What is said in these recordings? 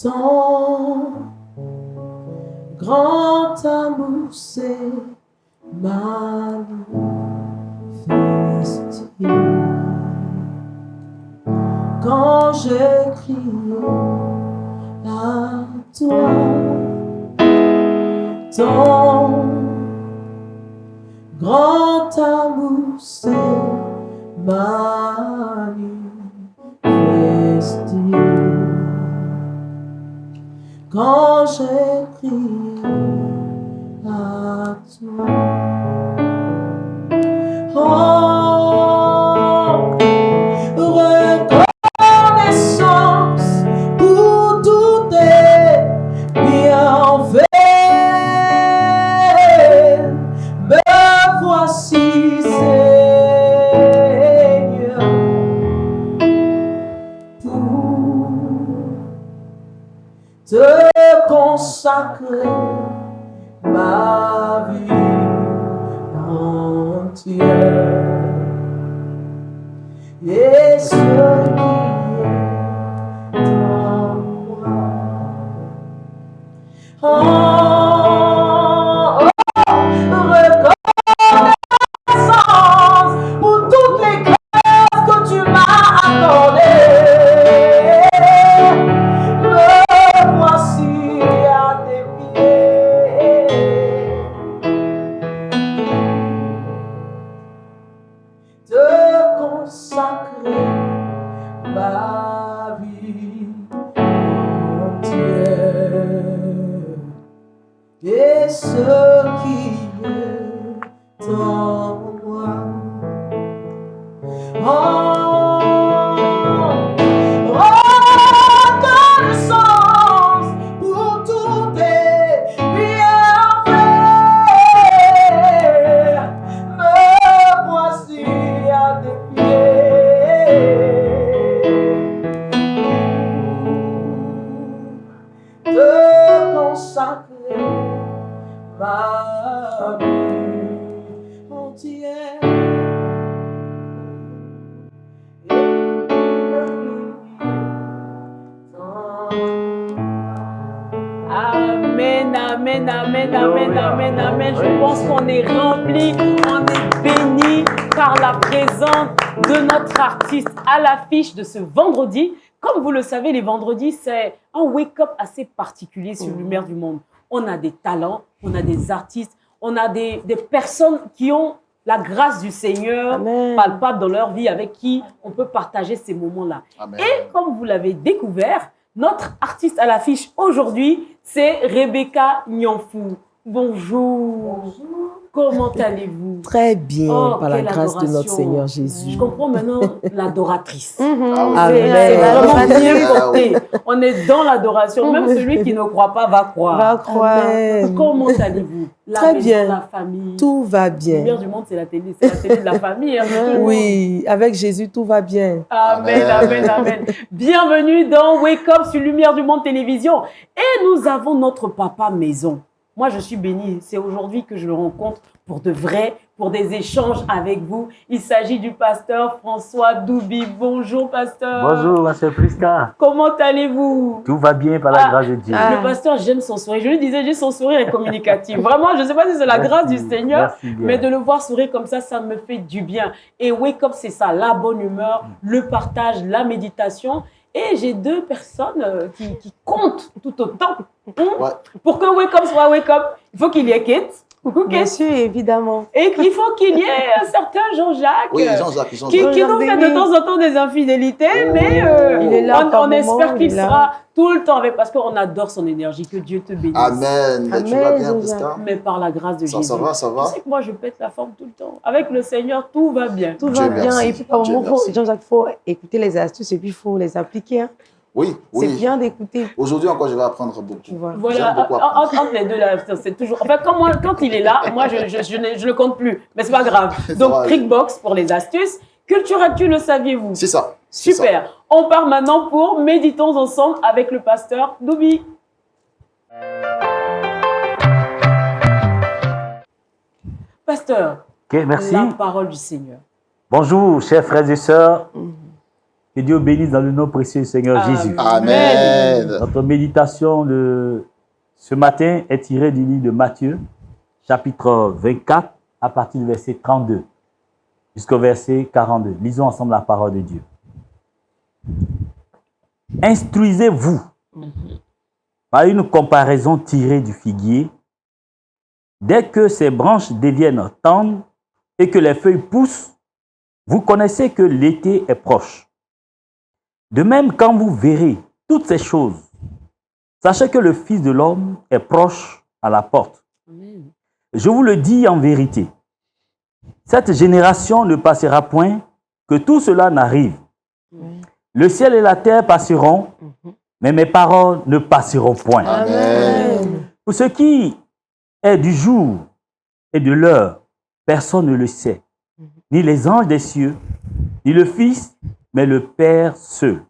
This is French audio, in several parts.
Ton grand amour s'est manifesté quand j'ai crié à toi. Ton grand amour s'est manifesté quand j'ai crié à toi. Oh, reconnaissance pour tous tes bienfaits. Me voici, Seigneur, pour te consacrer ma vie entière. Et ce qui est en moi. Oh, reconnaissance pour toutes les grâces que tu m'as accordées. Me voici à tes pieds. Te consacrer ma vie entière. Et ce qui est en moi. Oh, reconnaissance pour tous tes bienfaits. Me voici à tes pieds. Te consacrer ma vie entière. Amen, amen, amen, amen, amen, amen. Je pense qu'on est rempli, on est béni par la présence de notre artiste à l'affiche de ce vendredi. Comme vous le savez, les vendredis, c'est un wake-up assez particulier sur Lumière du Monde. On a des talents, on a des artistes, on a des personnes qui ont la grâce du Seigneur palpable dans leur vie, avec qui on peut partager ces moments-là. Et comme vous l'avez découvert, notre artiste à l'affiche aujourd'hui, c'est Rebecca Nyamfou. Bonjour. Bonjour. Comment allez-vous? Très bien, par la grâce de notre Seigneur Jésus. Je comprends maintenant l'adoratrice. Amen. C'est vraiment bien porté. On est dans l'adoration. Même celui qui ne croit pas va croire. Va croire. Amen. Comment allez-vous? Très bien. La famille. Tout va bien. Lumière du Monde, c'est la télé de la famille. Hein, oui, avec Jésus, tout va bien. Amen, amen, amen. Bienvenue dans Wake Up sur Lumière du Monde Télévision. Et nous avons notre papa maison. Moi, je suis bénie. C'est aujourd'hui que je le rencontre pour de vrai, pour des échanges avec vous. Il s'agit du pasteur François Doubi. Bonjour, pasteur. Bonjour, ma sœur Prisca. Comment allez-vous? Tout va bien par la grâce de Dieu. Le pasteur, j'aime son sourire. Je lui disais, juste son sourire est communicatif. Vraiment, je ne sais pas si c'est la grâce du Seigneur, mais de le voir sourire comme ça me fait du bien. Et Wake Up, c'est ça, la bonne humeur, le partage, la méditation. Et j'ai deux personnes qui comptent tout autant. Pour que Wake Up soit Wake Up, il faut qu'il y ait Kate. Coucou, bien sûr, évidemment. Et il faut qu'il y ait un certain Jean-Jacques qui nous fait de temps en temps des infidélités, mais il est là on espère qu'il sera tout le temps avec, parce qu'on adore son énergie. Que Dieu te bénisse. Amen. Mais tu vas bien, Prisca? Mais par la grâce de Jésus. Ça va, ça va. Tu sais que moi, je pète la forme tout le temps. Avec le Seigneur, tout va bien. Tout va bien. Et puis, par moment, Jean-Jacques, il faut écouter les astuces et puis il faut les appliquer. Hein. Oui, oui. C'est bien d'écouter. Aujourd'hui encore, je vais apprendre beaucoup. Voilà, entre les deux, là, c'est toujours... Enfin, quand il est là, moi, je ne le compte plus. Mais c'est pas grave. Donc, Trickbox pour les astuces. Culture Actu, le saviez-vous? C'est ça. Super. Ça. On part maintenant pour Méditons ensemble avec le pasteur Doubi. Pasteur, merci. La parole du Seigneur. Bonjour, chers frères et sœurs. Que Dieu bénisse dans le nom précieux du Seigneur Jésus. Amen. Notre méditation de ce matin est tirée du livre de Matthieu, chapitre 24, à partir du verset 32 jusqu'au verset 42. Lisons ensemble la parole de Dieu. Instruisez-vous par une comparaison tirée du figuier. Dès que ses branches deviennent tendres et que les feuilles poussent, vous connaissez que l'été est proche. De même, quand vous verrez toutes ces choses, sachez que le Fils de l'homme est proche à la porte. Amen. Je vous le dis en vérité, cette génération ne passera point que tout cela n'arrive. Le ciel et la terre passeront, mais mes paroles ne passeront point. Amen. Pour ce qui est du jour et de l'heure, personne ne le sait, ni les anges des cieux, ni le Fils, mais le Père seul.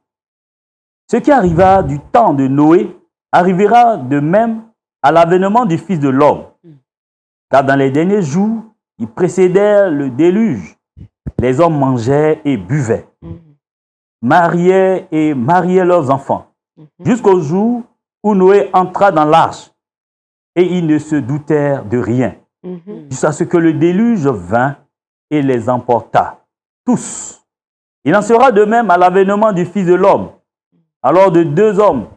Ce qui arriva du temps de Noé arrivera de même à l'avènement du Fils de l'homme. Car dans les derniers jours qui précédèrent le déluge, les hommes mangeaient et buvaient, mariaient et mariaient leurs enfants, jusqu'au jour où Noé entra dans l'arche, et ils ne se doutèrent de rien, jusqu'à ce que le déluge vint et les emporta, tous. Il en sera de même à l'avènement du Fils de l'homme. Alors de deux hommes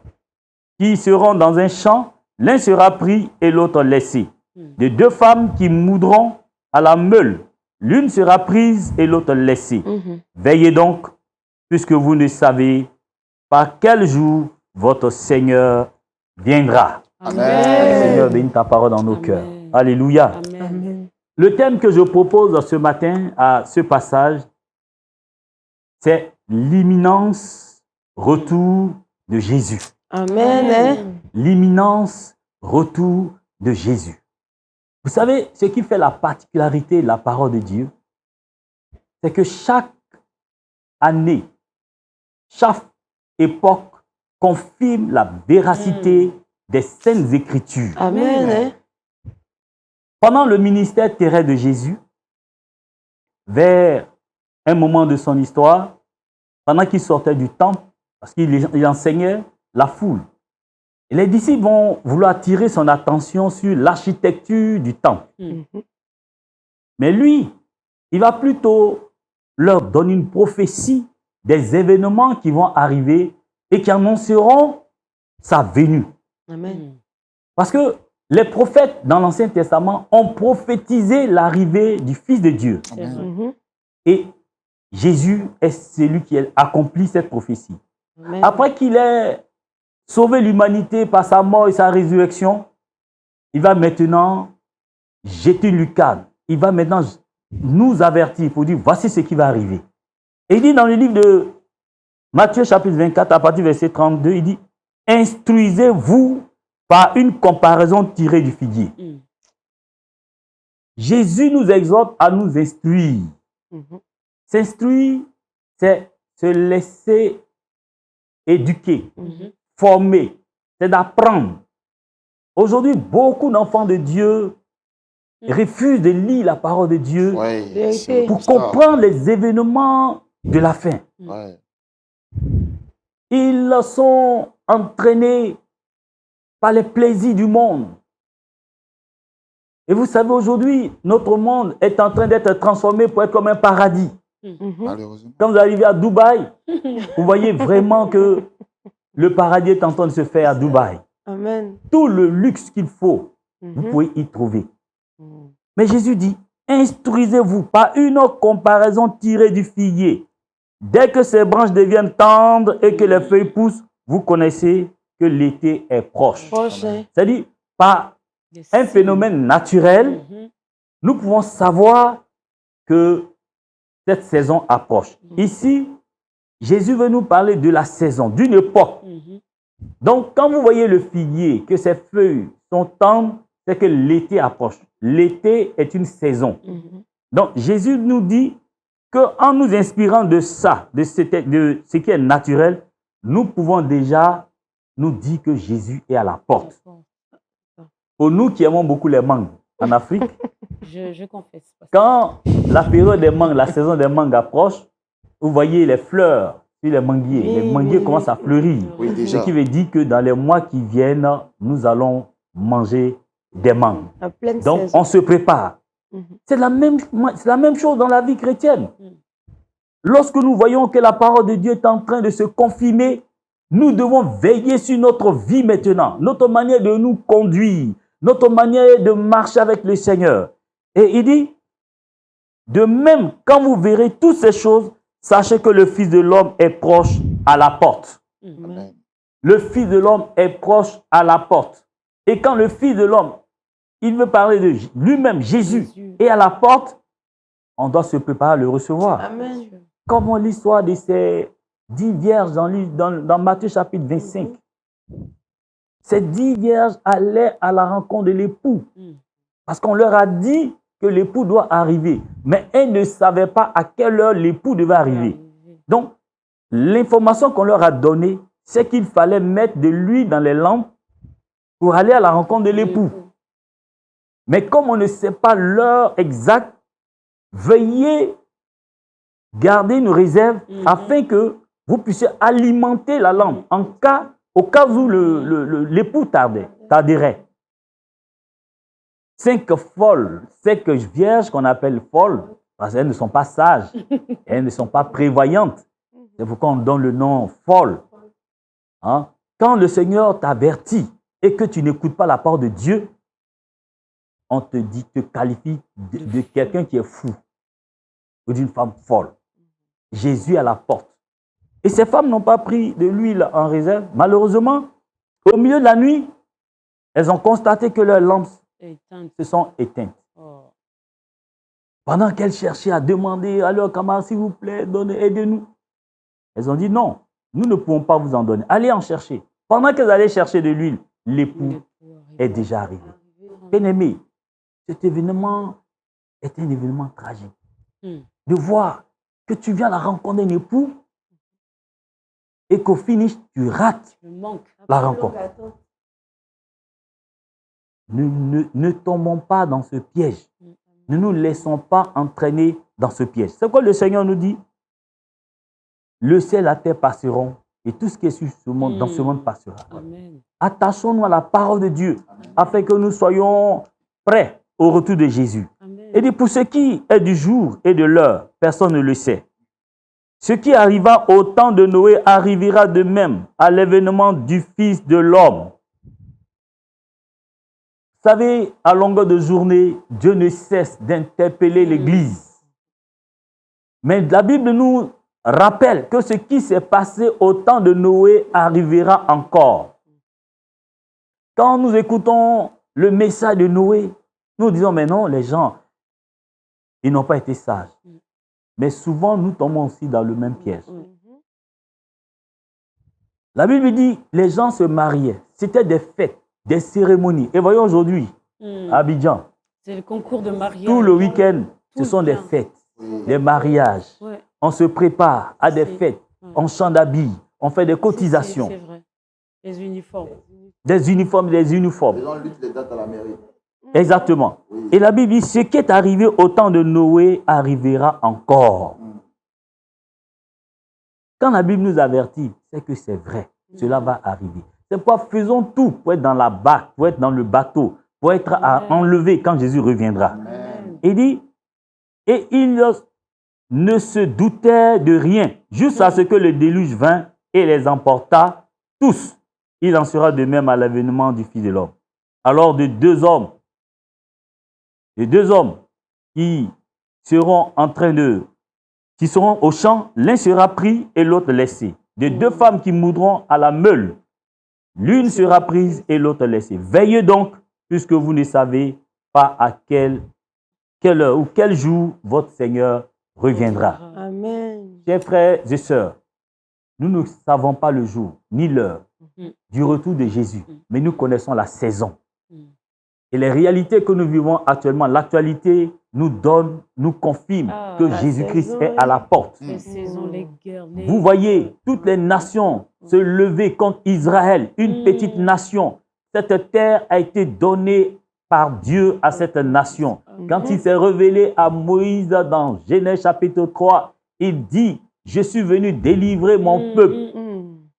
qui seront dans un champ, l'un sera pris et l'autre laissé. De deux femmes qui moudront à la meule, l'une sera prise et l'autre laissée. Veillez donc, puisque vous ne savez par quel jour votre Seigneur viendra. Amen. Seigneur, bénis ta parole dans nos Amen. cœurs. Alléluia. Amen. Amen. Le thème que je propose ce matin à ce passage, c'est l'imminence retour de Jésus. Amen. L'imminence retour de Jésus. Vous savez, ce qui fait la particularité de la parole de Dieu, c'est que chaque année, chaque époque confirme la véracité des Saintes Écritures. Amen. Pendant le ministère terrestre de Jésus, vers un moment de son histoire, pendant qu'il sortait du temple, parce qu'il enseignait la foule, et les disciples vont vouloir attirer son attention sur l'architecture du temple. Mais lui, il va plutôt leur donner une prophétie des événements qui vont arriver et qui annonceront sa venue. Amen. Parce que les prophètes dans l'Ancien Testament ont prophétisé l'arrivée du Fils de Dieu. Amen. Et Jésus est celui qui a accompli cette prophétie. Amen. Après qu'il ait sauvé l'humanité par sa mort et sa résurrection, il va maintenant jeter une lucarne. Il va maintenant nous avertir pour dire voici ce qui va arriver. Et il dit dans le livre de Matthieu chapitre 24 à partir du verset 32, il dit instruisez-vous par une comparaison tirée du figuier. Jésus nous exhorte à nous instruire. S'instruire, c'est se laisser éduquer, former, c'est d'apprendre. Aujourd'hui, beaucoup d'enfants de Dieu refusent de lire la parole de Dieu Ouais, pour comprendre les événements de la fin. Ouais. Ils sont entraînés par les plaisirs du monde. Et vous savez, aujourd'hui, notre monde est en train d'être transformé pour être comme un paradis. Malheureusement. Quand vous arrivez à Dubaï, vous voyez vraiment que le paradis est en train de se faire à Dubaï. Amen. Tout le luxe qu'il faut, vous pouvez y trouver. Mais Jésus dit, instruisez-vous par une comparaison tirée du figuier. Dès que ses branches deviennent tendres et que les feuilles poussent, vous connaissez que l'été est proche. Prochain. C'est-à-dire, par un phénomène naturel, nous pouvons savoir que cette saison approche. Ici, Jésus veut nous parler de la saison, d'une époque. Donc, quand vous voyez le figuier, que ses feuilles sont tendres, c'est que l'été approche. L'été est une saison. Donc, Jésus nous dit qu'en nous inspirant de ça, de ce qui est naturel, nous pouvons déjà nous dire que Jésus est à la porte. Pour nous qui aimons beaucoup les mangues en Afrique, Je confesse. quand la période des mangues, la saison des mangues approche, vous voyez les fleurs sur les manguiers. Oui, Les manguiers oui, commencent oui. à fleurir. Oui, Ce déjà. qui veut dire que dans les mois qui viennent, nous allons manger des mangues. En pleine Donc, saison. on se prépare. Mhm. C'est la même chose dans la vie chrétienne. Lorsque nous voyons que la parole de Dieu est en train de se confirmer, nous devons veiller sur notre vie maintenant, notre manière de nous conduire, notre manière de marcher avec le Seigneur. Et il dit, de même, quand vous verrez toutes ces choses, sachez que le Fils de l'homme est proche à la porte. Amen. Le Fils de l'homme est proche à la porte. Et quand le Fils de l'homme, il veut parler de lui-même, Jésus, est à la porte, on doit se préparer à le recevoir. Amen. Comme l'histoire de ces 10 vierges dans Matthieu chapitre 25. Ces 10 vierges allaient à la rencontre de l'époux. Parce qu'on leur a dit que l'époux doit arriver. Mais elles ne savaient pas à quelle heure l'époux devait arriver. Donc, l'information qu'on leur a donnée, c'est qu'il fallait mettre de l'huile dans les lampes pour aller à la rencontre de l'époux. Mais comme on ne sait pas l'heure exacte, veuillez garder une réserve afin que vous puissiez alimenter la lampe au cas où l'époux tarderait. 5 vierges qu'on appelle folles, parce qu'elles ne sont pas sages, elles ne sont pas prévoyantes. C'est pourquoi on donne le nom folle. Hein? Quand le Seigneur t'avertit et que tu n'écoutes pas la parole de Dieu, on te qualifie de quelqu'un qui est fou ou d'une femme folle. Jésus est à la porte. Et ces femmes n'ont pas pris de l'huile en réserve. Malheureusement, au milieu de la nuit, elles ont constaté que leurs lampes se sont éteintes. Pendant qu'elles cherchaient à demander à leurs camarades, s'il vous plaît, aidez-nous. Elles ont dit non, nous ne pouvons pas vous en donner. Allez en chercher. Pendant qu'elles allaient chercher de l'huile, l'époux est déjà arrivé. Bien-aimé, cet événement est un événement tragique. De voir que tu viens à la rencontre d'un époux et qu'au finish, tu rates la rencontre. Ne tombons pas dans ce piège. Ne nous laissons pas entraîner dans ce piège. C'est quoi le Seigneur nous dit? Le ciel et la terre passeront et tout ce qui est sur ce monde, dans ce monde passera. Attachons-nous à la parole de Dieu afin que nous soyons prêts au retour de Jésus. Et dit, pour ce qui est du jour et de l'heure, personne ne le sait. Ce qui arriva au temps de Noé arrivera de même à l'événement du Fils de l'homme. Vous savez, à longueur de journée, Dieu ne cesse d'interpeller l'Église. Mais la Bible nous rappelle que ce qui s'est passé au temps de Noé arrivera encore. Quand nous écoutons le message de Noé, nous disons, mais non, les gens, ils n'ont pas été sages. Mais souvent, nous tombons aussi dans le même piège. La Bible dit, les gens se mariaient. C'était des fêtes, des cérémonies. Et voyons aujourd'hui, à Abidjan, c'est le concours de mariage. tout le week-end, ce sont des fêtes, des mariages. On se prépare à des fêtes, on change d'habits, on fait des cotisations. C'est vrai. Les uniformes. Des uniformes. Les gens luttent les dates à la mairie. Exactement. Et la Bible dit, ce qui est arrivé au temps de Noé arrivera encore. Quand la Bible nous avertit, c'est que c'est vrai. Cela va arriver. C'est pourquoi faisons tout pour être dans la barque, pour être dans le bateau, pour être enlevé quand Jésus reviendra. Il dit, et il ne se doutait de rien, jusqu'à ce que le déluge vint et les emporta tous. Il en sera de même à l'avènement du Fils de l'homme. Alors de deux hommes qui seront au champ, l'un sera pris et l'autre laissé. De deux femmes qui mourront à la meule, l'une sera prise et l'autre laissée. Veillez donc, puisque vous ne savez pas à quelle heure ou quel jour votre Seigneur reviendra. Amen. Chers frères et sœurs, nous ne savons pas le jour ni l'heure du retour de Jésus, mais nous connaissons la saison. Et les réalités que nous vivons actuellement, l'actualité nous confirme que Jésus-Christ est à la porte. Les saisons, les guerres, Vous voyez toutes les nations se lever contre Israël, une petite nation. Cette terre a été donnée par Dieu à cette nation. Quand il s'est révélé à Moïse dans Genèse chapitre 3, il dit, Je suis venu délivrer mon peuple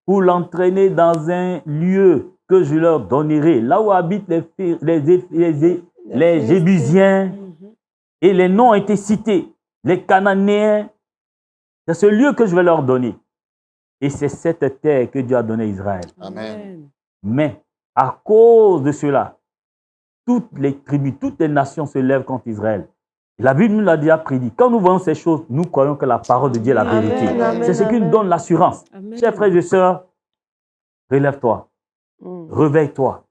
pour l'entraîner dans un lieu que je leur donnerai, là où habitent les Jébusiens, et les noms ont été cités, les Cananéens. C'est ce lieu que je vais leur donner. Et c'est cette terre que Dieu a donnée à Israël. Amen. Mais à cause de cela, toutes les tribus, toutes les nations se lèvent contre Israël. La Bible nous l'a déjà prédit. Quand nous voyons ces choses, nous croyons que la parole de Dieu est la vérité. C'est ce qui nous donne l'assurance. Chers frères et sœurs, relève-toi, réveille-toi,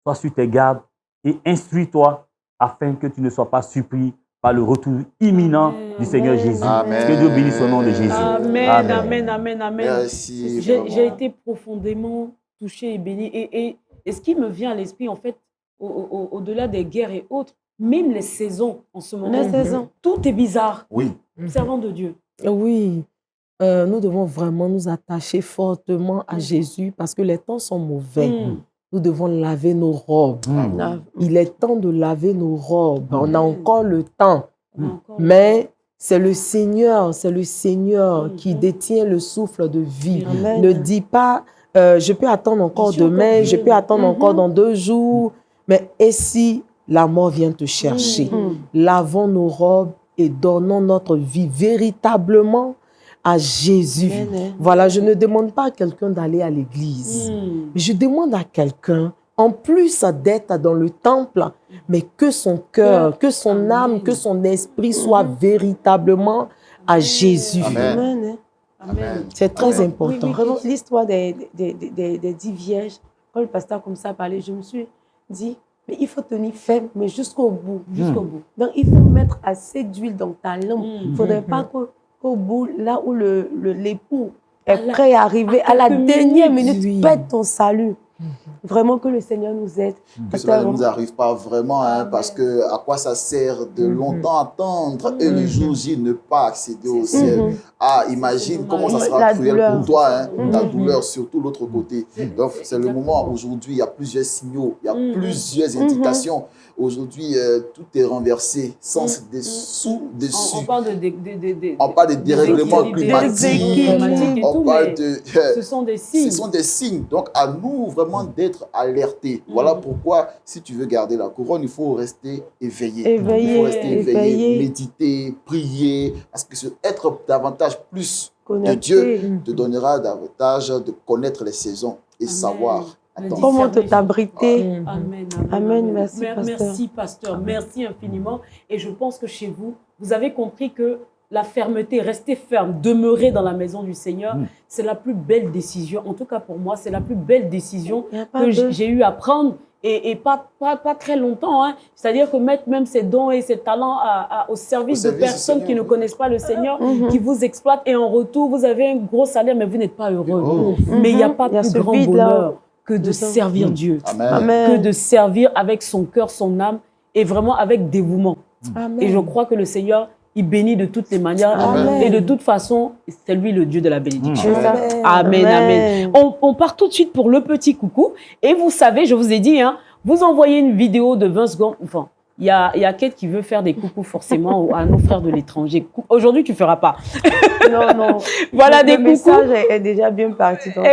sois sur tes gardes et instruis-toi afin que tu ne sois pas surpris par le retour imminent du Seigneur Jésus. Amen. Que Dieu bénisse au nom de Jésus. Amen. Merci. J'ai été profondément touchée et bénie. Et ce qui me vient à l'esprit, en fait, au-delà des guerres et autres, même les saisons en ce moment, tout est bizarre. Oui. Servant de Dieu. Oui, nous devons vraiment nous attacher fortement à Jésus parce que les temps sont mauvais. Nous devons laver nos robes. Il est temps de laver nos robes. On a encore le temps. Mais c'est le Seigneur qui détient le souffle de vie. Ne dis pas, je peux attendre encore demain, je peux attendre encore dans 2 jours. Mais et si la mort vient te chercher? Lavons nos robes et donnons notre vie véritablement à Jésus. Voilà, je ne demande pas à quelqu'un d'aller à l'église. Mais je demande à quelqu'un, en plus d'être dans le temple, mais que son cœur, que son âme, que son esprit soit véritablement à Jésus. Amen. C'est très important. Vraiment, l'histoire des 10 vierges, quand le pasteur comme ça parlait, je me suis dit, mais il faut tenir ferme, mais jusqu'au bout. Donc, il faut mettre assez d'huile dans ta lampe. Il ne faudrait pas qu'au bout, là où l'époux est prêt à arriver, à la dernière minute, pète ton salut. Vraiment que le Seigneur nous aide. Que cela ne nous arrive pas vraiment, hein, parce que à quoi ça sert de longtemps attendre et le jour J ne pas accéder au ciel. Ah, imagine comment ça sera cruel pour toi, hein, la douleur, surtout l'autre côté. Donc, c'est le moment aujourd'hui, il y a plusieurs signaux, il y a plusieurs indications. Aujourd'hui, tout est renversé, sens dessous-dessus. On parle On parle de dérèglement climatique. On parle de... Ce sont des signes. Ce sont des signes. Donc, à nous vraiment d'être alertés. Voilà pourquoi, si tu veux garder la couronne, il faut rester éveillé. Il faut rester éveillé, méditer, prier. Parce que être davantage plus de Dieu te donnera davantage de connaître les saisons et savoir. Comment t'abriter. Amen. Merci, pasteur. Merci, pasteur. Merci infiniment. Et je pense que chez vous, vous avez compris que la fermeté, rester ferme, demeurer dans la maison du Seigneur, c'est la plus belle décision. En tout cas, pour moi, c'est la plus belle décision que j'ai eu à prendre. Et pas très longtemps. Hein. C'est-à-dire que mettre même ses dons et ses talents au service de personnes qui ne connaissent pas le Seigneur, qui vous exploitent. Et en retour, vous avez un gros salaire, mais vous n'êtes pas heureux. Mais il n'y a pas plus grand bonheur que de servir Dieu. Que de servir avec son cœur, son âme, et vraiment avec dévouement. Et je crois que le Seigneur, il bénit de toutes les manières. Et de toute façon, c'est lui le Dieu de la bénédiction. Amen. On part tout de suite pour le petit coucou. Et vous savez, je vous ai dit, hein, vous envoyez une vidéo de 20 secondes. Enfin, il y a Kate qui veut faire des coucous forcément à nos frères de l'étranger. Aujourd'hui, tu ne feras pas. Non. Voilà des coucous. Le message est déjà bien parti. Donc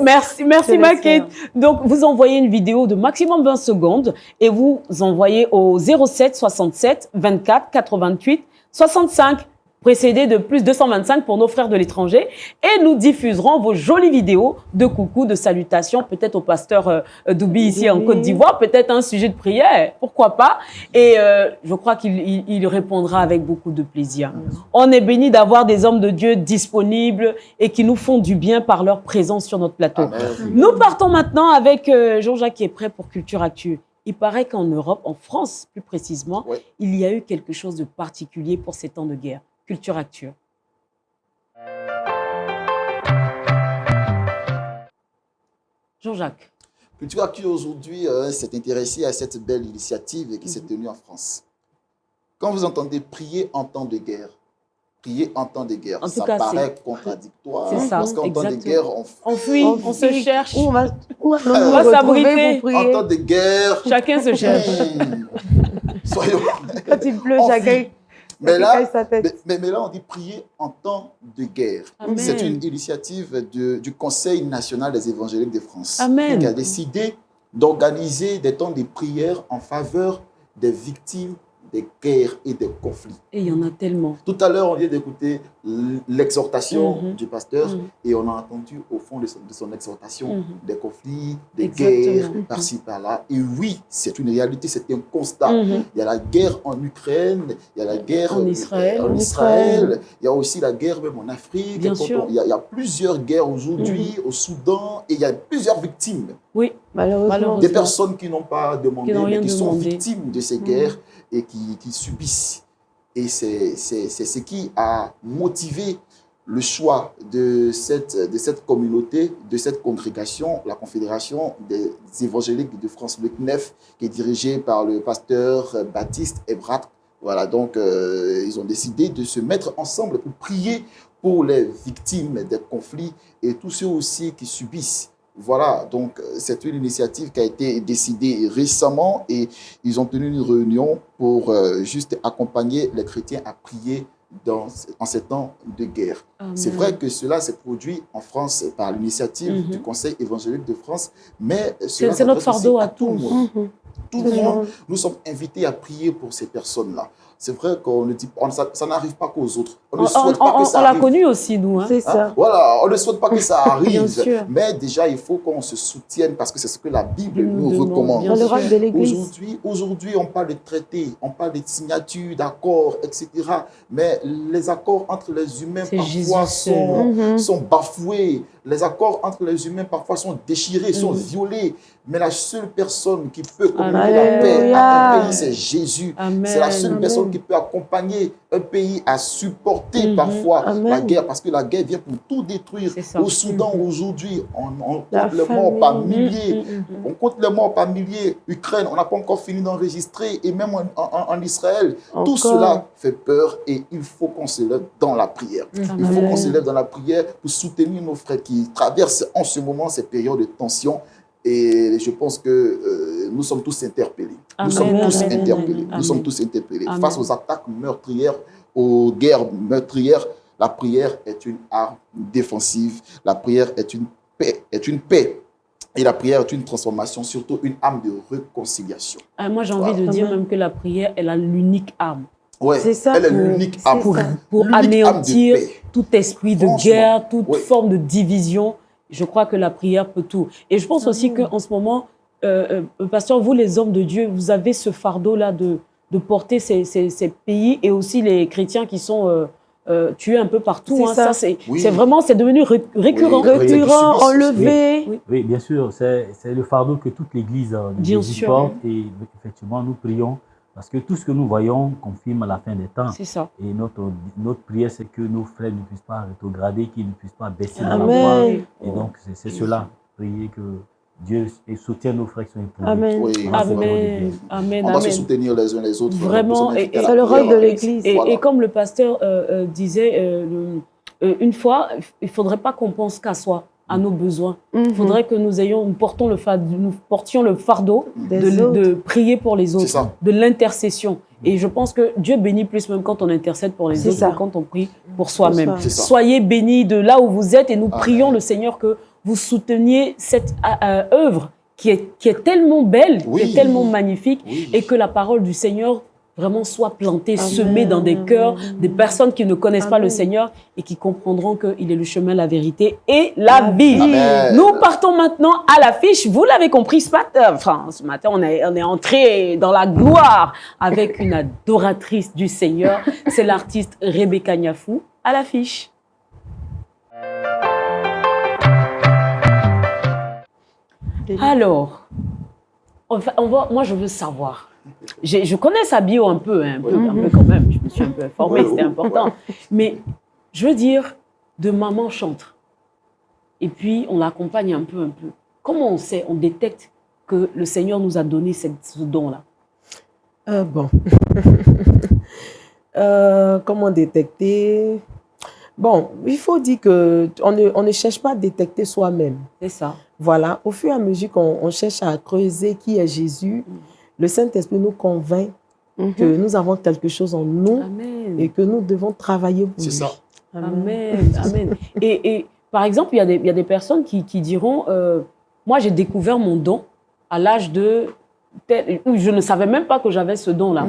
merci ma Kate. Donc, vous envoyez une vidéo de maximum 20 secondes et vous envoyez au 07 67 24 88 65, précédé de plus 225 pour nos frères de l'étranger. Et nous diffuserons vos jolies vidéos de coucou, de salutations, peut-être au pasteur Doubi ici en Côte d'Ivoire, peut-être un sujet de prière, pourquoi pas. Et je crois qu'il répondra avec beaucoup de plaisir. On est béni d'avoir des hommes de Dieu disponibles et qui nous font du bien par leur présence sur notre plateau. Nous partons maintenant avec Jean-Jacques qui est prêt pour Culture Actu. Il paraît qu'en Europe, en France plus précisément, il y a eu quelque chose de particulier pour ces temps de guerre. Culture Actu. Jean-Jacques. Culture Actu aujourd'hui s'est intéressé à cette belle initiative qui s'est tenue en France. Quand vous entendez prier en temps de guerre, ça paraît contradictoire. C'est ça, parce qu'en temps de guerre, on fuit, on se cherche. On va s'abriter. En temps de guerre, chacun se cherche. Soyons. Quand il pleut, chacun Mais là, sa tête. mais là, on dit prier en temps de guerre. Amen. C'est une initiative du Conseil national des évangéliques de France Amen. qui a décidé d'organiser des temps de prière en faveur des victimes des guerres et des conflits. Et il y en a tellement. Tout à l'heure, on vient d'écouter l'exhortation du pasteur et on a entendu au fond de son exhortation des conflits, des guerres, par-ci, par-là. Et oui, c'est une réalité, c'est un constat. Il y a la guerre en Ukraine, il y a la guerre en Israël, il y a aussi la guerre même en Afrique. Bien sûr. Il y a plusieurs guerres aujourd'hui au Soudan et il y a plusieurs victimes. Oui, malheureusement. Des personnes qui n'ont pas demandé, mais qui sont demandé. victimes de ces guerres et qui subissent. Et c'est ce qui a motivé le choix de cette communauté, de cette congrégation, la Confédération des évangéliques de France, le CNEF, qui est dirigée par le pasteur Baptiste Ebrat. Voilà, donc ils ont décidé de se mettre ensemble pour prier pour les victimes des conflits et tous ceux aussi qui subissent. Voilà, donc c'est une initiative qui a été décidée récemment et ils ont tenu une réunion pour juste accompagner les chrétiens à prier en ces temps de guerre. C'est vrai que cela s'est produit en France par l'initiative du Conseil évangélique de France, mais c'est notre fardeau à tout le monde. Tout le monde, nous sommes invités à prier pour ces personnes-là. C'est vrai qu'on ne dit pas, ça n'arrive pas qu'aux autres. On ne souhaite pas que ça arrive. On l'a connu aussi, nous. Hein. C'est ça. Voilà, on ne souhaite pas que ça arrive. Bien sûr. Mais déjà, il faut qu'on se soutienne parce que c'est ce que la Bible nous recommande. Dans le rôle de l'Église. Aujourd'hui, on parle de traités, on parle de signatures, d'accords, etc. Mais les accords entre les humains parfois sont bafoués. Les accords entre les humains parfois sont déchirés, sont violés. Mais la seule personne qui peut communiquer la paix à un pays, c'est Jésus. C'est la seule personne qui peut accompagner un pays à supporter parfois la guerre, parce que la guerre vient pour tout détruire. Au Soudan, aujourd'hui, on compte les morts par milliers. On compte les morts par milliers. Ukraine, on n'a pas encore fini d'enregistrer. Et même en Israël, tout cela fait peur et il faut qu'on se lève dans la prière. Il faut qu'on se lève dans la prière pour soutenir nos frères qui traversent en ce moment ces périodes de tension. Et je pense que nous sommes tous interpellés. Nous sommes tous interpellés. Nous sommes tous interpellés. Face aux attaques meurtrières, aux guerres meurtrières, la prière est une arme défensive. La prière est une paix. Et la prière est une transformation, surtout une arme de réconciliation. Moi, j'ai envie de dire même que la prière, elle a l'unique arme. Ouais, c'est ça. Elle est l'unique arme. Pour anéantir tout esprit de guerre, toute forme de division. Je crois que la prière peut tout. Et je pense aussi qu'en ce moment, pasteur, vous les hommes de Dieu, vous avez ce fardeau-là de porter ces pays et aussi les chrétiens qui sont tués un peu partout. Ça, c'est vraiment, c'est devenu récurrent. Récurrent, enlevé. Oui, bien sûr, c'est le fardeau que toute l'Église porte. Et effectivement, nous prions. Parce que tout ce que nous voyons confirme la fin des temps. C'est ça. Et notre prière, c'est que nos frères ne puissent pas rétrograder, qu'ils ne puissent pas baisser dans la foi. Et donc, c'est cela. Prier que Dieu soutienne nos frères qui sont éprouvés. Amen. Amen. On va se soutenir les uns les autres. Vraiment. C'est le rôle de l'Église. Et comme le pasteur disait, une fois, il ne faudrait pas qu'on pense qu'à soi, à nos besoins. Il faudrait que nous portions le fardeau de prier pour les autres, de l'intercession. Et je pense que Dieu bénit plus même quand on intercède pour les autres que quand on prie pour soi-même. Soyez bénis de là où vous êtes et nous prions le Seigneur que vous souteniez cette œuvre qui est tellement belle, qui est tellement magnifique et que la parole du Seigneur vraiment soit plantée, semée dans des cœurs, des personnes qui ne connaissent pas le Seigneur et qui comprendront qu'il est le chemin, la vérité et la vie. Amen. Nous partons maintenant à l'affiche. Vous l'avez compris, ce matin, on est entré dans la gloire avec une adoratrice du Seigneur. C'est l'artiste Rebecca Niafou à l'affiche. Alors, moi je veux savoir. Je connais sa bio un peu quand même. Je me suis un peu informée, c'était important. Mais je veux dire, de maman chantre. Et puis, on l'accompagne un peu. Comment on détecte que le Seigneur nous a donné ce don-là? Comment détecter? Bon, il faut dire qu'on ne cherche pas à détecter soi-même. C'est ça. Voilà, au fur et à mesure qu'on cherche à creuser qui est Jésus, le Saint-Esprit nous convainc que nous avons quelque chose en nous Amen. et que nous devons travailler pour lui. C'est ça. Amen. Amen. Et par exemple, il y a des personnes qui diront moi, j'ai découvert mon don à l'âge de... où je ne savais même pas que j'avais ce don-là.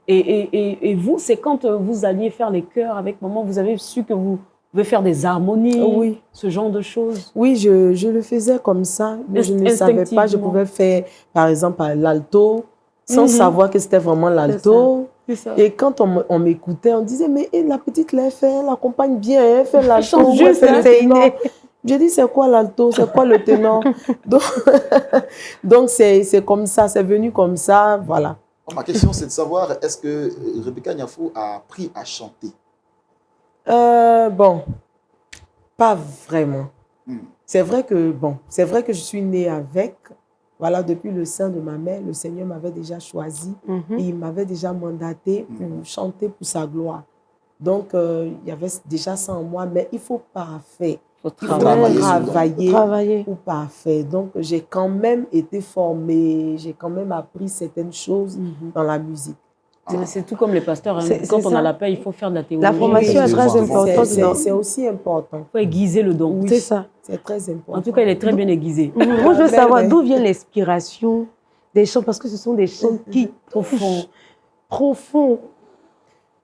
Et vous, c'est quand vous alliez faire les chœurs avec maman, vous avez su que vous pouvez faire des harmonies, Oui. ce genre de choses. Oui, je le faisais comme ça, mais je ne savais pas. Je pouvais faire, par exemple, l'alto, sans savoir que c'était vraiment l'alto. Et quand on m'écoutait, on disait, mais la petite, là, elle accompagne bien, elle fait l'alto. chante juste, c'est inné. J'ai dit, c'est quoi l'alto, c'est quoi le ténor? Donc c'est comme ça, c'est venu comme ça, voilà. Ma question, c'est de savoir, est-ce que Rebecca Niafou a appris à chanter? Bon, pas vraiment. C'est vrai que je suis née avec. Voilà, depuis le sein de ma mère, le Seigneur m'avait déjà choisi et il m'avait déjà mandaté pour chanter pour sa gloire. Donc, il y avait déjà ça en moi, mais il faut parfait. Il faut travailler pour parfait. Donc, j'ai quand même été formée, j'ai quand même appris certaines choses dans la musique. C'est tout comme les pasteurs. Hein. Quand on a la paix, il faut faire de la théorie. La formation est très importante. C'est aussi important. Il faut aiguiser le don. Oui, c'est ça. C'est très important. En tout cas, il est très bien aiguisé. Moi, je veux savoir d'où vient l'inspiration des chants, parce que ce sont des chants qui profonds.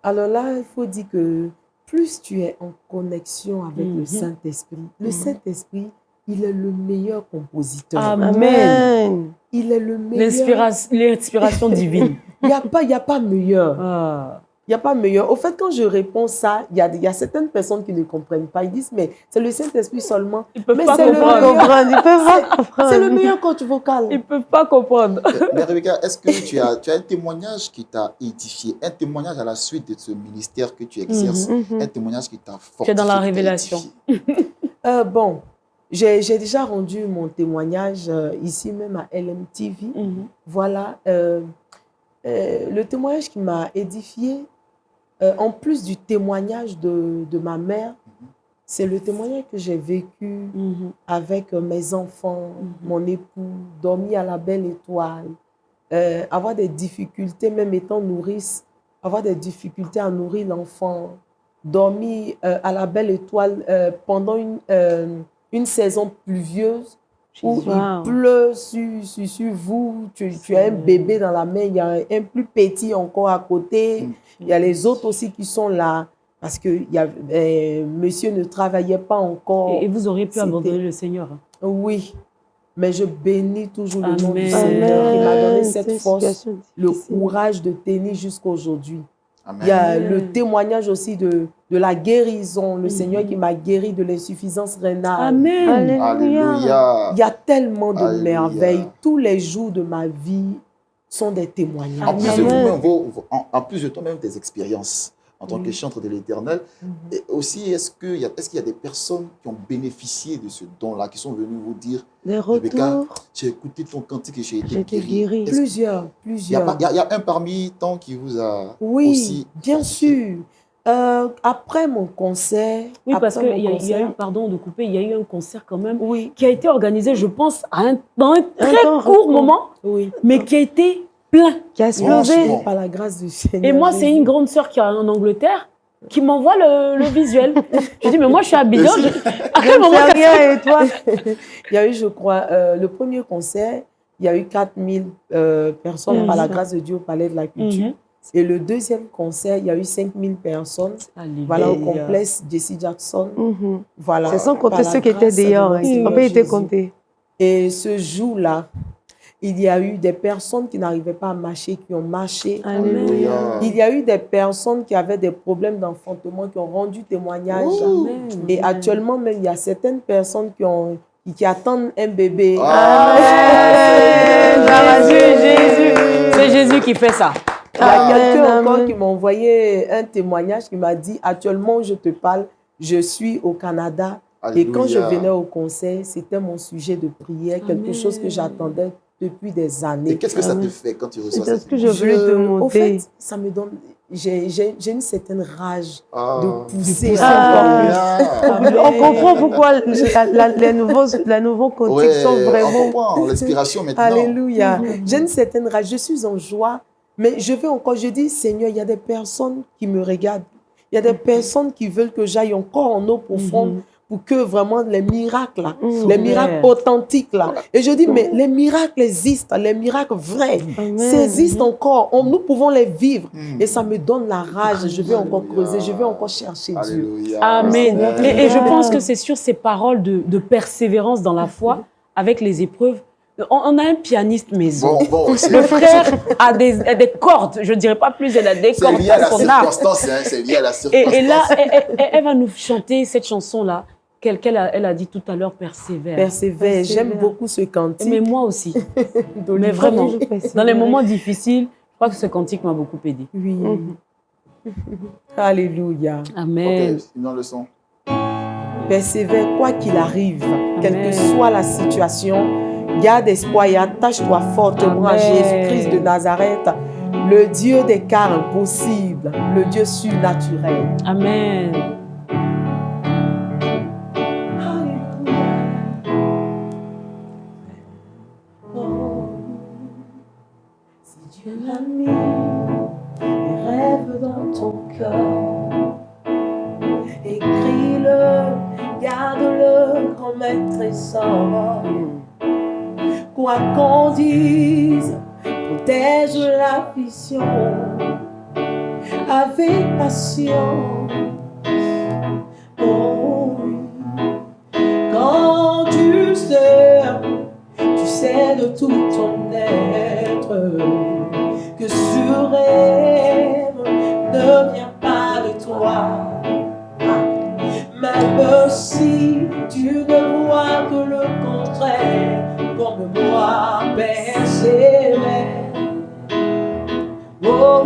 Alors là, il faut dire que plus tu es en connexion avec le Saint-Esprit, le Saint-Esprit, il est le meilleur compositeur. Amen. Il est le meilleur. L'inspiration divine. Il n'y a pas meilleur. Il n'y a pas meilleur. Au fait, quand je réponds ça, il y a certaines personnes qui ne comprennent pas. Ils disent, mais c'est le Saint-Esprit seulement. Ils ne peuvent mais pas comprendre. C'est le meilleur coach vocal. Ils ne peuvent pas comprendre. Mais Rebecca, est-ce que tu as un témoignage qui t'a édifié, un témoignage à la suite de ce ministère que tu exerces, un témoignage qui t'a fortifié? Tu es dans la révélation. Bon, j'ai déjà rendu mon témoignage ici même à LMTV. Voilà. Le témoignage qui m'a édifié, en plus du témoignage de ma mère, c'est le témoignage que j'ai vécu avec mes enfants, mon époux, dormir à la belle étoile, avoir des difficultés, même étant nourrice, avoir des difficultés à nourrir l'enfant, dormir à la belle étoile pendant une saison pluvieuse, où il pleut sur vous, tu as un bébé dans la main, il y a un plus petit encore à côté, il y a les autres aussi qui sont là, parce que monsieur ne travaillait pas encore. Et vous auriez pu abandonner le Seigneur. Oui, mais je bénis toujours le nom du Seigneur qui m'a donné cette force, le courage de tenir jusqu'à aujourd'hui. Il y a le témoignage aussi de la guérison, le Seigneur qui m'a guéri de l'insuffisance rénale. Amen. Alléluia. Il y a tellement de merveilles. Tous les jours de ma vie sont des témoignages. En plus de toi-même, tes expériences en tant que chantre de l'Éternel. Et aussi, est-ce qu'il y a des personnes qui ont bénéficié de ce don-là, qui sont venues vous dire, des retours, j'ai écouté ton cantique et j'ai été guéri. Plusieurs. Il y a un parmi tant qui vous a aussi... Oui, bien sûr. Après mon concert... Oui, parce qu'il y a eu, pardon de couper, il y a eu un concert quand même qui a été organisé, je pense, dans un très court moment, mais qui a été plein. Qui a explosé. Par la grâce du Seigneur. Et moi, c'est une grande sœur qui est en Angleterre qui m'envoie le visuel. Je dis, mais moi, je suis à Bidon. À quel moment ça et toi? Il y a eu, je crois, le premier concert, il y a eu 4000 personnes par la grâce de Dieu au Palais de la Culture. Et le deuxième concert, il y a eu 5000 personnes. Voilà, au complexe Jesse Jackson. Voilà. C'est sans compter ceux qui étaient dehors. On peut été comptés. Et ce jour-là, il y a eu des personnes qui n'arrivaient pas à marcher, qui ont marché. Alléluia. Il y a eu des personnes qui avaient des problèmes d'enfantement, qui ont rendu témoignage. Et actuellement, même, il y a certaines personnes qui attendent un bébé. Jésus. C'est Jésus qui fait ça. Il y a quelqu'un encore qui m'a envoyé un témoignage qui m'a dit, actuellement, je te parle, je suis au Canada. Alléluia. Et quand je venais au concert, c'était mon sujet de prière, quelque chose que j'attendais depuis des années. Et qu'est-ce que ça te fait quand tu reçois ça? C'est ce que je voulais te montrer. Au fait, ça me donne... J'ai une certaine rage de pousser. On comprend pourquoi les nouveaux cantiques sont vraiment... On comprend l'inspiration maintenant. Alléluia. J'ai une certaine rage. Je suis en joie Mais je dis, Seigneur, il y a des personnes qui me regardent. Il y a des personnes qui veulent que j'aille encore en eau profonde pour que vraiment les miracles, là, les miracles authentiques, là. Et je dis, mais les miracles existent, les miracles vrais, existent encore. Nous pouvons les vivre. Et ça me donne la rage. Je vais encore creuser, je vais encore chercher Dieu. Amen. Et je pense que c'est sur ces paroles de persévérance dans la foi, avec les épreuves. On a un pianiste maison. Le frère a des cordes, je ne dirais pas plus, elle a des cordes. C'est lié à la circonstance, c'est lié à la circonstance. Et là, elle va nous chanter cette chanson-là, elle a dit tout à l'heure, persévère. Persévère, j'aime beaucoup ce cantique. Mais moi aussi. Mais vraiment, dans les moments difficiles, je crois que ce cantique m'a beaucoup aidé. Oui. Alléluia. Amen. Ok, sinon le son. Persévère, quoi qu'il arrive, quelle que soit la situation. Garde espoir et attache-toi fortement à Jésus-Christ de Nazareth, le Dieu des cas impossibles, le Dieu surnaturel. Amen. Si Dieu l'a mis des rêves dans ton cœur, écris-le, garde-le comme un trésor. Quoi qu'on dise, protège la vision avec patience. Oh oui. Quand tu sais de tout ton être que ce rêve ne vient pas de toi. Même si tu ne vois que le contraire, comme moi, persévère. Oh,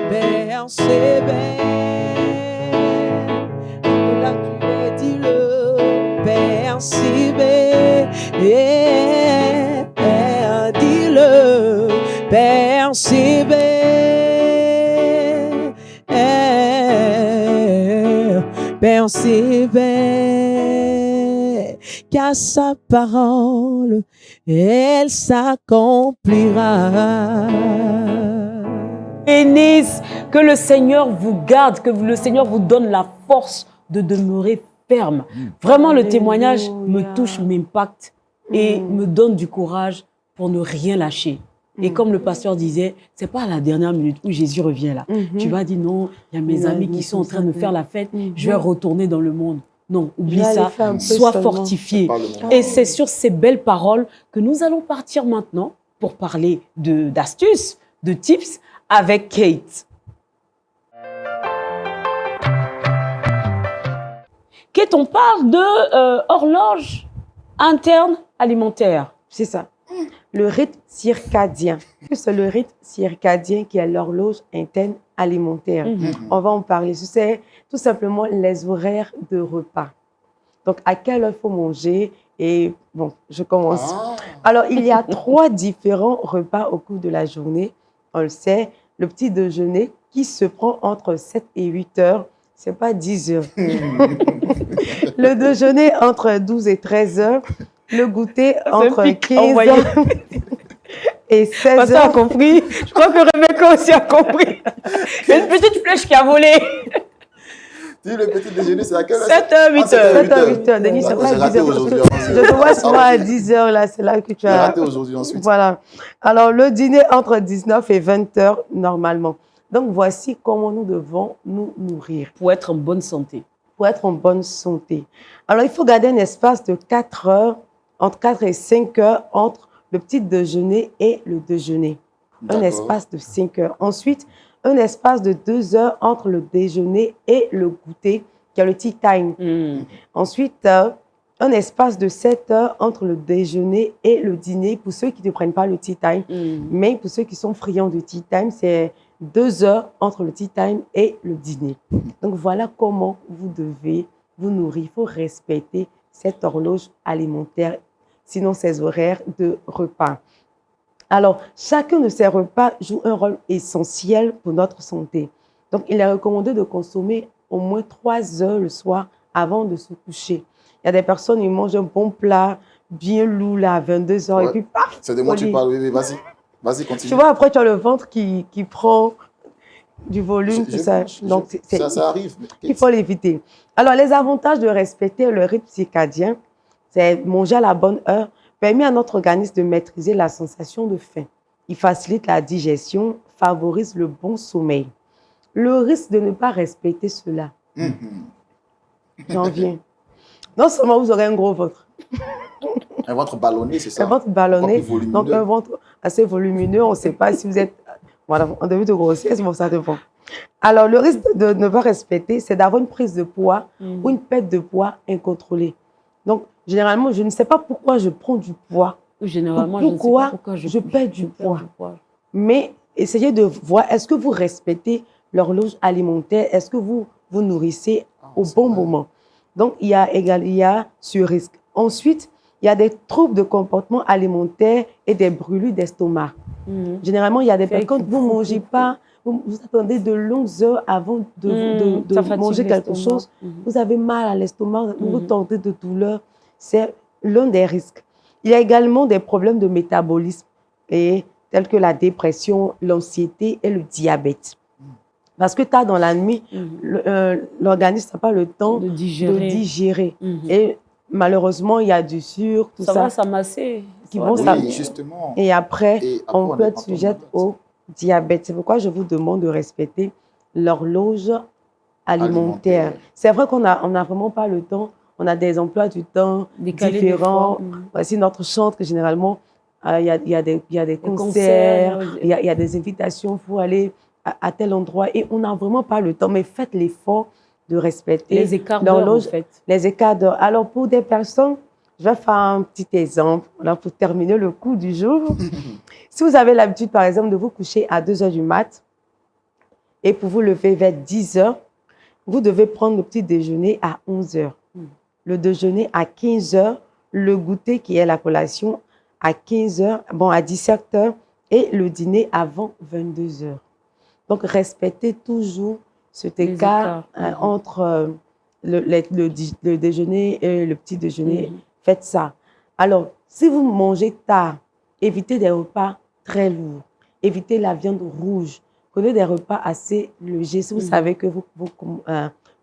persévère. Là tu es, dis-le, persévère. Dis-le, persévère. Persévère, car sa parole, elle s'accomplira. Bénisse, que le Seigneur vous garde, que le Seigneur vous donne la force de demeurer ferme. Vraiment, le témoignage me touche, m'impacte et me donne du courage pour ne rien lâcher. Et comme le pasteur disait, c'est pas à la dernière minute où Jésus revient là. Tu vas dire non, il y a mes amis qui sont en train de faire la fête, je vais retourner dans le monde. Non, oublie ça, sois fortifié. Et c'est sur ces belles paroles que nous allons partir maintenant pour parler d'astuces, de tips avec Kate. Kate, on parle de horloge interne alimentaire. C'est ça. Le rythme circadien. C'est le rythme circadien qui est l'horloge interne alimentaire. On va en parler. C'est tout simplement les horaires de repas. Donc, à quelle heure il faut manger? Et bon, je commence. Alors, il y a 3 différents repas au cours de la journée. On le sait, le petit déjeuner qui se prend entre 7 et 8 heures. C'est pas 10 heures. Le déjeuner entre 12 et 13 heures. Le goûter entre 15 heures et 16 heures. A compris. Je crois que Rebecca aussi a compris. Une petite flèche qui a volé. Dis le petit déjeuner, c'est à quelle heure? 7h, 8h. 7h, 8h. Denis, c'est pas 10 heures. Je te vois souvent à 10 heures, là, c'est là que tu as... J'ai raté aujourd'hui ensuite. Voilà. Alors, le dîner entre 19 et 20 heures, normalement. Donc, voici comment nous devons nous nourrir. Pour être en bonne santé. Pour être en bonne santé. Alors, il faut garder un espace de 4 heures, entre 4 et 5 heures, entre le petit déjeuner et le déjeuner. Un espace de 5 heures. Ensuite, un espace de 2 heures entre le déjeuner et le goûter, qui est le tea time. Ensuite, un espace de 7 heures entre le déjeuner et le dîner, pour ceux qui ne prennent pas le tea time. Mais pour ceux qui sont friands de tea time, c'est 2 heures entre le tea time et le dîner. Donc, voilà comment vous devez vous nourrir. Il faut respecter cette horloge alimentaire, sinon ces horaires de repas. Alors, chacun de ces repas joue un rôle essentiel pour notre santé. Donc, il est recommandé de consommer au moins 3 heures le soir avant de se coucher. Il y a des personnes qui mangent un bon plat, bien lourd, là, à 22 heures, et puis paf! C'est de moi que tu parles, oui, vas-y. Vas-y, continue. Tu vois, après, tu as le ventre qui prend du volume, tout ça. Donc, ça arrive. Il faut l'éviter. Alors, les avantages de respecter le rythme circadien, c'est manger à la bonne heure, permet à notre organisme de maîtriser la sensation de faim. Il facilite la digestion, favorise le bon sommeil. Le risque de ne pas respecter cela, j'en viens. Non seulement vous aurez un gros ventre. Un ventre ballonné, c'est ça? Un ventre ballonné, donc un ventre assez volumineux. On ne sait pas si vous êtes en début de grossesse, bon, ça dépend. Alors, le risque de ne pas respecter, c'est d'avoir une prise de poids ou une perte de poids incontrôlée. Donc, généralement, je ne sais pas pourquoi je prends du poids. Généralement, pourquoi je perds du poids. Mais essayez de voir, est-ce que vous respectez l'horloge alimentaire? Est-ce que vous vous nourrissez au bon moment? Donc, il y a ce risque. Ensuite, il y a des troubles de comportement alimentaire et des brûlures d'estomac. Généralement, il y a des personnes, quand vous ne mangez pas, vous attendez de longues heures avant de manger quelque chose, vous avez mal à l'estomac, vous tentez de douleur. C'est l'un des risques. Il y a également des problèmes de métabolisme, tels que la dépression, l'anxiété et le diabète. Parce que tard dans la nuit, l'organisme n'a pas le temps de digérer. Et malheureusement, il y a du sucre, tout ça. Ça va s'amasser. Oui, justement. Et après, on peut être sujette au diabète. C'est pourquoi je vous demande de respecter l'horloge alimentaire. C'est vrai qu'on n'a vraiment pas le temps. On a des emplois du temps différents. Voici notre chantre, généralement, il y a des concerts, il y a des invitations pour aller à tel endroit. Et on n'a vraiment pas le temps. Mais faites l'effort de respecter les écarts d'heure, en fait. Les écarts d'heure. Alors, pour des personnes, je vais faire un petit exemple pour terminer le cours du jour. Si vous avez l'habitude, par exemple, de vous coucher à 2 h du mat et pour vous lever vers 10 h, vous devez prendre le petit déjeuner à 11 h, le déjeuner à 15 h, le goûter qui est la collation à 15 h, à 17 h et le dîner avant 22 h. Donc, respectez toujours cet écart entre le déjeuner et le petit déjeuner. Faites ça. Alors, si vous mangez tard, évitez des repas très lourds. Évitez la viande rouge. Prenez des repas assez légers. Si vous savez que vous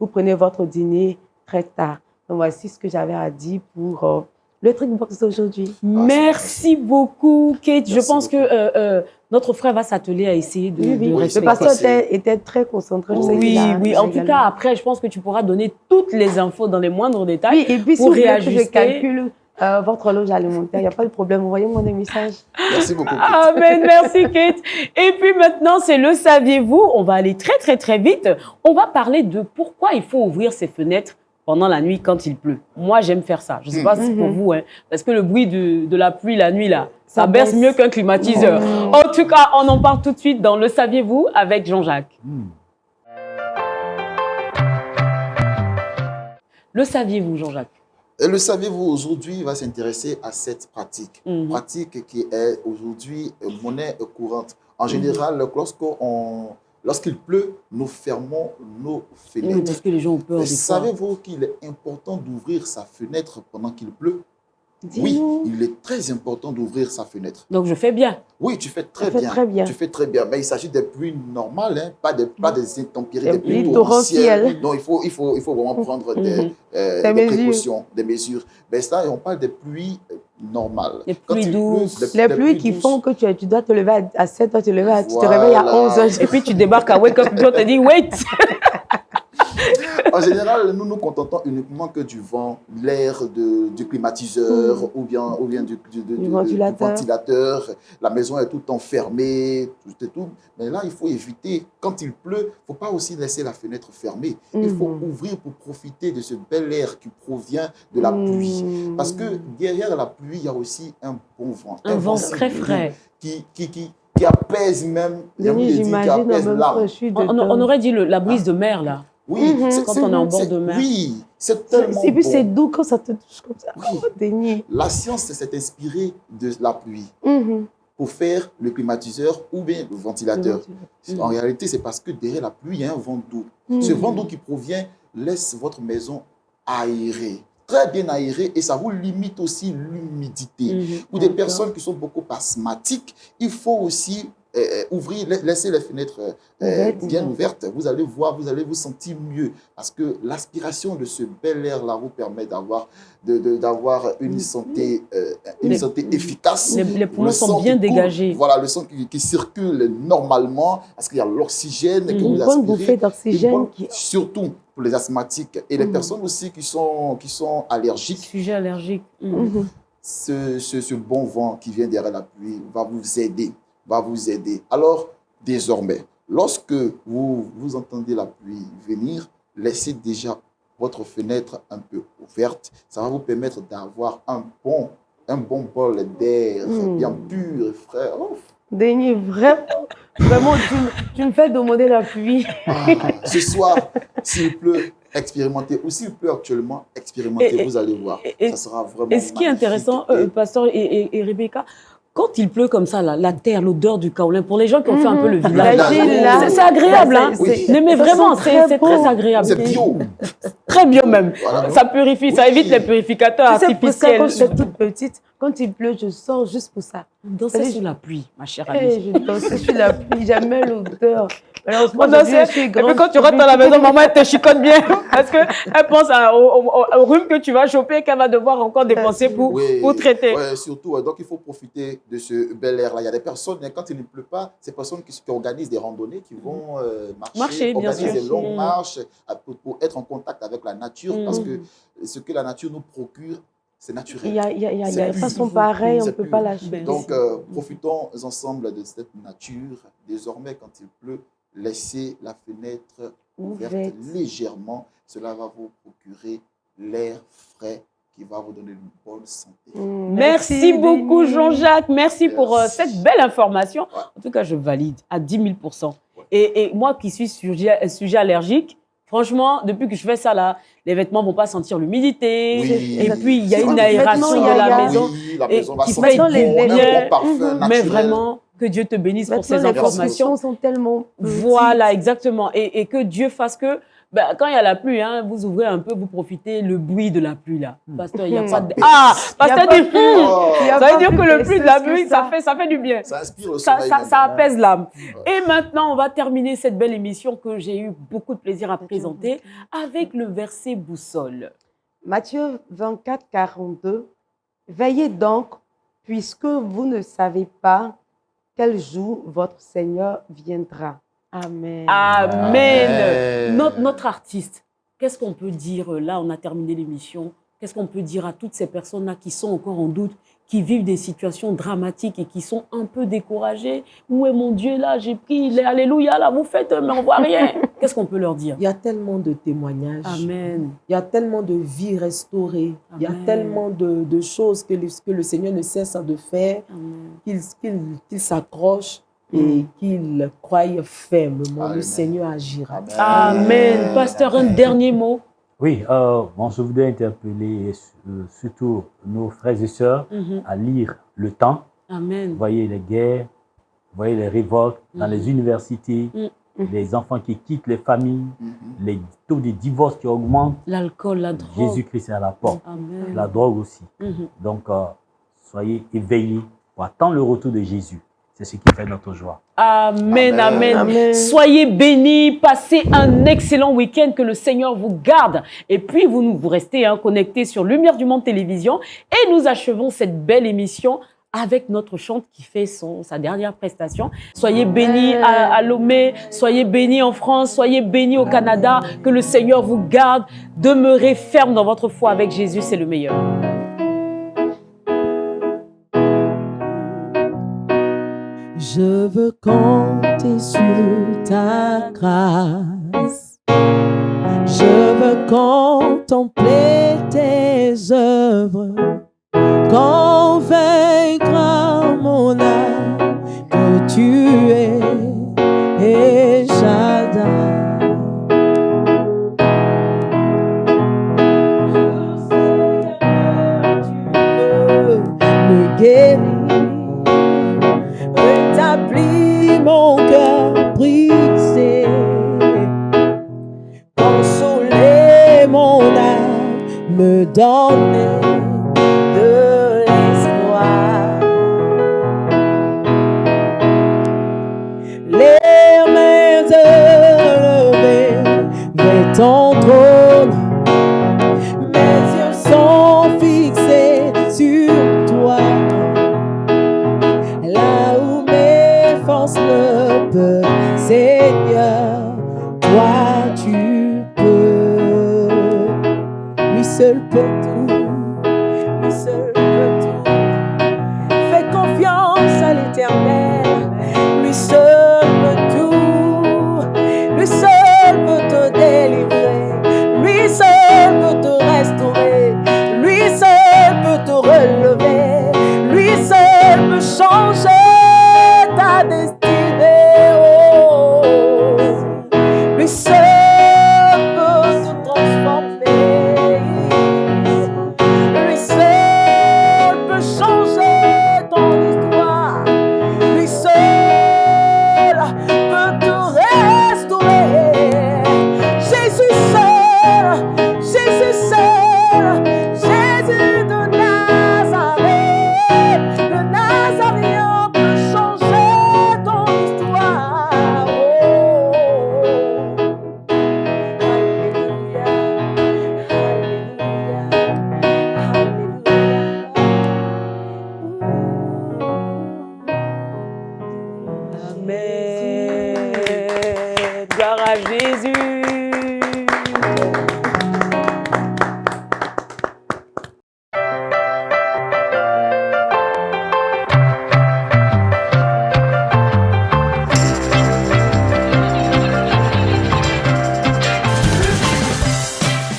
prenez votre dîner très tard. Donc, voici ce que j'avais à dire pour le Trickbox d'aujourd'hui. Merci beaucoup, Kate. Je pense que notre frère va s'atteler à essayer de respecter. Le pasteur était très concentré. Oui. En tout cas, après, je pense que tu pourras donner toutes les infos dans les moindres détails. Oui, et puis pour si réajuster. je calcule votre horloge alimentaire, il n'y a pas de problème. Envoyez-moi des messages. Merci beaucoup, Kate. Amen, merci, Kate. Et puis maintenant, c'est le saviez-vous. On va aller très, très, très vite. On va parler de pourquoi il faut ouvrir ses fenêtres pendant la nuit quand il pleut. Moi, j'aime faire ça. Je ne sais pas si c'est pour vous, parce que le bruit de la pluie la nuit, là, ça berce mieux qu'un climatiseur. En tout cas, on en parle tout de suite dans Le Saviez-vous avec Jean-Jacques. Le saviez-vous, Jean-Jacques? Et le saviez-vous, aujourd'hui, va s'intéresser à cette pratique. Pratique qui est aujourd'hui monnaie courante. En général, lorsqu'il pleut, nous fermons nos fenêtres. Parce que les gens ont peur. Savez-vous qu'il est important d'ouvrir sa fenêtre pendant qu'il pleut? Oui, il est très important d'ouvrir sa fenêtre. Donc, je fais bien. Oui, tu fais très bien. Tu fais très bien. Mais il s'agit des pluies normales, pas des intempéries, des pluies torrentielles. Donc, il faut vraiment prendre des précautions, des mesures. Mais ça, on parle des pluies normales. Les pluies douces. Les pluies qui font que tu dois te lever à 7 h, tu te réveilles à 11 h. Et puis, tu débarques à Wake Up, on te dit, wait. En général, nous nous contentons uniquement que du vent, l'air du climatiseur ou bien du ventilateur. La maison est tout le temps fermée, tout. Mais là, il faut éviter. Quand il pleut, il ne faut pas aussi laisser la fenêtre fermée. Il faut ouvrir pour profiter de ce bel air qui provient de la pluie. Parce que derrière la pluie, il y a aussi un bon vent. Un vent très frais. Qui apaise même. J'imagine même on aurait dit la brise de mer, là. Oui, quand on est en bord de mer. Oui, c'est tellement Et puis bon. c'est doux quand ça te touche comme ça. Oui. Oh, déni. La science s'est inspirée de la pluie pour faire le climatiseur ou bien le ventilateur. En réalité, c'est parce que derrière la pluie, il y a un vent d'eau. Ce vent d'eau qui provient laisse votre maison aérée, très bien aéré et ça vous limite aussi l'humidité. Pour des personnes qui sont beaucoup asthmatiques, il faut aussi laisser les fenêtres bien ouvertes. Vous allez voir, vous allez vous sentir mieux parce que l'aspiration de ce bel air-là vous permet d'avoir une santé efficace. Les poumons sont bien dégagés. Voilà, le sang qui circule normalement parce qu'il y a l'oxygène que vous aspirez. Une bonne bouffée d'oxygène. Surtout pour les asthmatiques et les personnes aussi qui sont allergiques. Sujet allergique. Ce bon vent qui vient derrière la pluie va vous aider. Alors, désormais, lorsque vous entendez la pluie venir, laissez déjà votre fenêtre un peu ouverte. Ça va vous permettre d'avoir un bon bol d'air bien pur et frais. Denis, vraiment, tu me fais demander la pluie. Ce soir, s'il pleut, expérimentez. Ou s'il pleut actuellement, expérimentez. Vous allez voir. Ça sera vraiment magnifique. Et ce qui est intéressant, Pasteur et Rebecca, quand il pleut comme ça, la terre, l'odeur du kaolin, pour les gens qui ont fait un peu le village, c'est agréable. Mais vraiment, c'est très agréable. C'est bio. Très bio même. Voilà. Ça purifie, ça évite les purificateurs artificiels. Quand j'étais toute petite, quand il pleut, je sors juste pour ça. Danser sur la pluie, ma chère amie. Je dansais sur la pluie, j'aimais l'odeur. Malheureusement, et puis quand tu rentres dans la maison, maman, elle te chicote bien parce qu'elle pense au rhume que tu vas choper, qu'elle va devoir encore dépenser pour traiter. Oui, surtout. Donc, il faut profiter de ce bel air-là. Il y a des personnes, quand il ne pleut pas, ces personnes qui organisent des randonnées, qui vont marcher, organisent des longues marches pour être en contact avec la nature parce que ce que la nature nous procure, c'est naturel. Il y a une façon pareille, on ne peut pas lâcher. Donc, profitons ensemble de cette nature. Désormais, quand il pleut, laissez la fenêtre ouverte légèrement. Cela va vous procurer l'air frais qui va vous donner une bonne santé. Merci beaucoup, Jean-Jacques. Merci pour cette belle information. En tout cas, je valide à 10 000%. Et moi qui suis sujet allergique, franchement, depuis que je fais ça, là, les vêtements ne vont pas sentir l'humidité. Et puis, il y a une aération dans la maison. Oui, la maison va qui sentir bien. bon parfum naturel. Mais vraiment, que Dieu te bénisse pour ces informations. Sont tellement petites. Voilà, exactement. Et que Dieu fasse que, quand il y a la pluie, vous ouvrez un peu, vous profitez le bruit de la pluie, là. Pasteur, il n'y a pas de... Pasteur dit, ça veut dire que le pluie de la pluie, ça fait du bien. Ça inspire le sommeil. Ça apaise l'âme. Et maintenant, on va terminer cette belle émission que j'ai eu beaucoup de plaisir à présenter avec le verset boussole. Matthieu 24, 42. Veillez donc, puisque vous ne savez pas quel jour votre Seigneur viendra. Amen. Amen. Notre artiste, qu'est-ce qu'on peut dire là? On a terminé l'émission. Qu'est-ce qu'on peut dire à toutes ces personnes-là qui sont encore en doute, qui vivent des situations dramatiques et qui sont un peu découragées? Où est mon Dieu là? J'ai pris les alléluia là, vous faites, mais on ne voit rien. Qu'est-ce qu'on peut leur dire? Il y a tellement de témoignages. Amen. Il y a tellement de vies restaurées. Amen. Il y a tellement de choses que le Seigneur ne cesse de faire, qu'il s'accroche et qu'il croie fermement. Amen. Le Seigneur agira. Amen. Pasteur, un dernier mot. Oui, je voudrais interpeller surtout nos frères et sœurs à lire le temps. Amen. Vous voyez les guerres, vous voyez les révoltes dans les universités, les enfants qui quittent les familles, les taux de divorce qui augmentent. L'alcool, la drogue. Jésus-Christ est à la porte. Amen. La drogue aussi. Donc, soyez éveillés pour attendre le retour de Jésus. C'est ce qui fait notre joie. Amen, amen, amen. Soyez bénis, passez un excellent week-end, que le Seigneur vous garde. Et puis, vous restez connectés sur Lumière du Monde Télévision. Et nous achevons cette belle émission avec notre chante qui fait sa dernière prestation. Soyez bénis à Lomé, soyez bénis en France, soyez bénis au Canada. Que le Seigneur vous garde. Demeurez ferme dans votre foi avec Jésus, c'est le meilleur. Je veux compter sur ta grâce. Je veux contempler tes œuvres. Convaincre mon âme que tu es El Shaddai. Me guérir. Rétablis mon cœur brisé, consoler mon âme me donner de l'espoir. Les mains élevées vers ton trône, mes yeux sont fixés sur toi. Là où mes forces ne peuvent, Seigneur, toi tu peux. Lui seul peut tout, lui seul